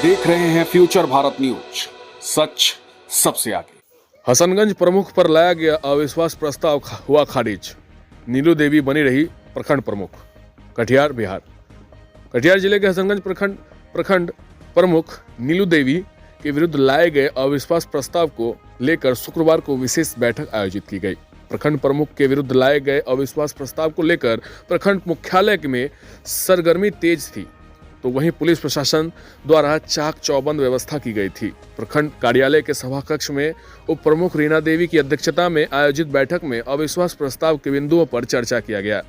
देख रहे हैं फ्यूचर भारत न्यूज, सच सबसे आगे। हसनगंज प्रमुख पर लाया गया अविश्वास प्रस्ताव हुआ खारिज। नीलू देवी बनी रही प्रखंड प्रमुख। कटिहार, बिहार। कटिहार जिले के हसनगंज प्रखंड प्रमुख नीलू देवी के विरुद्ध लाए गए अविश्वास प्रस्ताव को लेकर शुक्रवार को विशेष बैठक आयोजित की गई। प्रखंड प्रमुख के विरुद्ध लाए गए अविश्वास प्रस्ताव को लेकर प्रखंड मुख्यालय में सरगर्मी तेज थी, तो वहीं पुलिस प्रशासन द्वारा चाक चौबंद व्यवस्था की गई थी। प्रखंड कार्यालय के सभा कक्ष में उप प्रमुख रीना देवी की अध्यक्षता में आयोजित बैठक में अविश्वास प्रस्ताव के बिंदुओं पर चर्चा किया गया।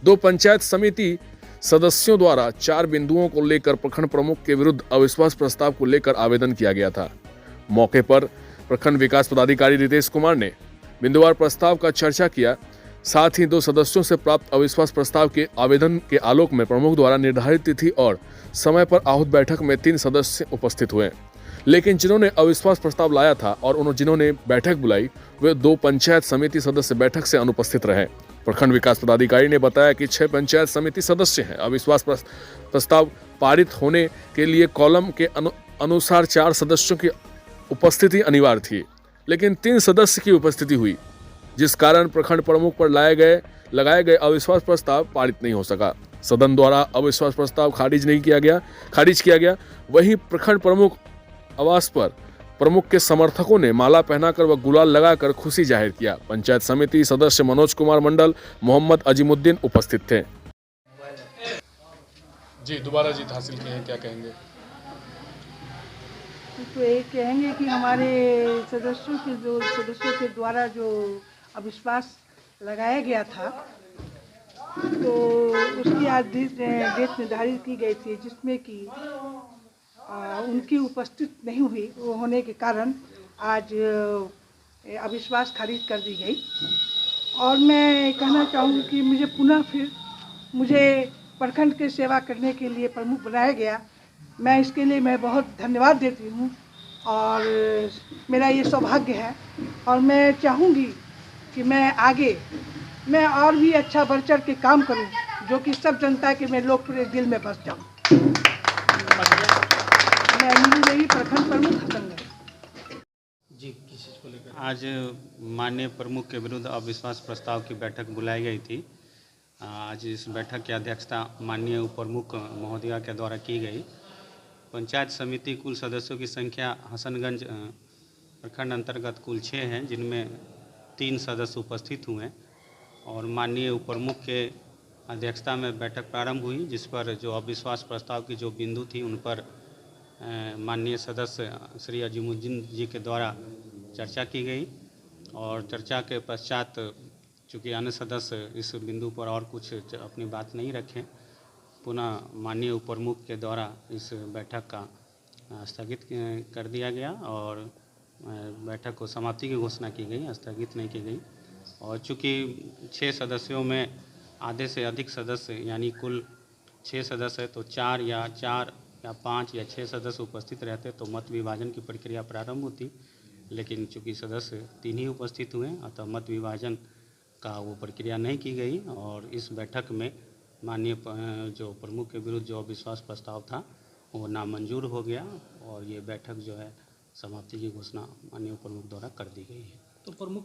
दो पंचायत समिति सदस्यों द्वारा 4 बिंदुओं को लेकर प्रखंड प्रमुख के विरुद्ध अविश्वास प्रस्ताव को लेकर आवेदन किया गया था। मौके पर प्रखंड विकास पदाधिकारी रितेश कुमार ने बिंदुवार प्रस्ताव का चर्चा किया। साथ ही 2 सदस्यों से प्राप्त अविश्वास प्रस्ताव के आवेदन के आलोक में प्रमुख द्वारा निर्धारित तिथि और समय पर आहूत बैठक में 3 सदस्य उपस्थित हुए, लेकिन जिन्होंने अविश्वास प्रस्ताव लाया था और जिन्होंने बैठक बुलाई वे 2 पंचायत समिति सदस्य बैठक से अनुपस्थित रहे। प्रखंड विकास पदाधिकारी ने बताया कि 6 पंचायत समिति सदस्य हैं। अविश्वास प्रस्ताव पारित होने के लिए कॉलम के अनुसार 4 सदस्यों की उपस्थिति अनिवार्य थी, लेकिन 3 सदस्य की उपस्थिति हुई, जिस कारण प्रखंड प्रमुख पर लगाए गए अविश्वास प्रस्ताव पारित नहीं हो सका। सदन द्वारा अविश्वास प्रस्ताव खारिज किया गया। वहीं प्रखंड प्रमुख आवास पर प्रमुख के समर्थकों ने माला पहनाकर व गुलाल लगाकर खुशी जाहिर किया। पंचायत समिति सदस्य मनोज कुमार मंडल, मोहम्मद अजीमुद्दीन उपस्थित थे। जी, दोबारा जीत हासिल की है, क्या कहेंगे? तो ये कहेंगे कि हमारे सदस्यों के द्वारा जो अविश्वास लगाया गया था, तो उसकी आज डेट निर्धारित की गई थी, जिसमें कि उनकी उपस्थित नहीं हुई होने के कारण आज अविश्वास खारिज कर दी गई। और मैं कहना चाहूँगी कि मुझे प्रखंड के सेवा करने के लिए प्रमुख बनाया गया। मैं इसके लिए बहुत धन्यवाद देती हूँ और मेरा ये सौभाग्य है। और मैं चाहूँगी कि मैं और भी अच्छा बढ़ चढ़ के काम करूँ, जो कि सब जनता के मैं लोकप्रिय दिल में बस जाऊँ। मैं नीलू देवी, प्रखंड प्रमुख, हसनगंज। जी, किस चीज़ को लेकर? आज माननीय प्रमुख के विरुद्ध अविश्वास प्रस्ताव की बैठक बुलाई गई थी। आज इस बैठक की अध्यक्षता माननीय उप प्रमुख महोदया के द्वारा की गई। पंचायत समिति कुल सदस्यों की संख्या हसनगंज प्रखंड अंतर्गत कुल 6 हैं, जिनमें 3 सदस्य उपस्थित हुए और माननीय उप प्रमुख के अध्यक्षता में बैठक प्रारंभ हुई, जिस पर जो अविश्वास प्रस्ताव की जो बिंदु थी उन पर माननीय सदस्य श्री अजीमुद्दीन जी के द्वारा चर्चा की गई। और चर्चा के पश्चात चूँकि अन्य सदस्य इस बिंदु पर और कुछ अपनी बात नहीं रखें, पुनः माननीय उप प्रमुख के द्वारा इस बैठक का स्थगित कर दिया गया और बैठक को समाप्ति की घोषणा की गई, स्थगित नहीं की गई। और चूँकि 6 सदस्यों में आधे से अधिक सदस्य यानी कुल 6 सदस्य है, तो 4 या 5 या 6 सदस्य उपस्थित रहते तो मत विभाजन की प्रक्रिया प्रारंभ होती, लेकिन चूँकि सदस्य 3 ही उपस्थित हुए, अतः मत विभाजन का वो प्रक्रिया नहीं की गई। और इस बैठक में माननीय जो प्रमुख के विरुद्ध जो अविश्वास प्रस्ताव था वो नामंजूर हो गया और ये बैठक जो है समाप्ति की घोषणा माननीय प्रमुख द्वारा कर दी गई है। तो प्रमुख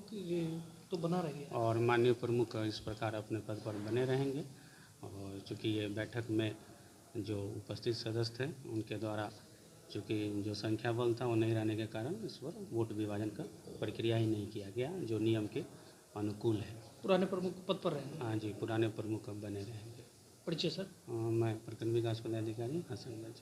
तो बना रहेंगे और माननीय प्रमुख इस प्रकार अपने पद पर बने रहेंगे। और चूँकि ये बैठक में जो उपस्थित सदस्य थे उनके द्वारा चूँकि जो संख्या बल था वो नहीं रहने के कारण इस पर वोट विभाजन का प्रक्रिया ही नहीं किया गया, जो नियम के अनुकूल है। पुराने प्रमुख पद पर रहेंगे? हाँ जी, पुराने प्रमुख बने रहेंगे। परिचय सर? मैं प्रखंड विकास पदाधिकारी हसनगंज।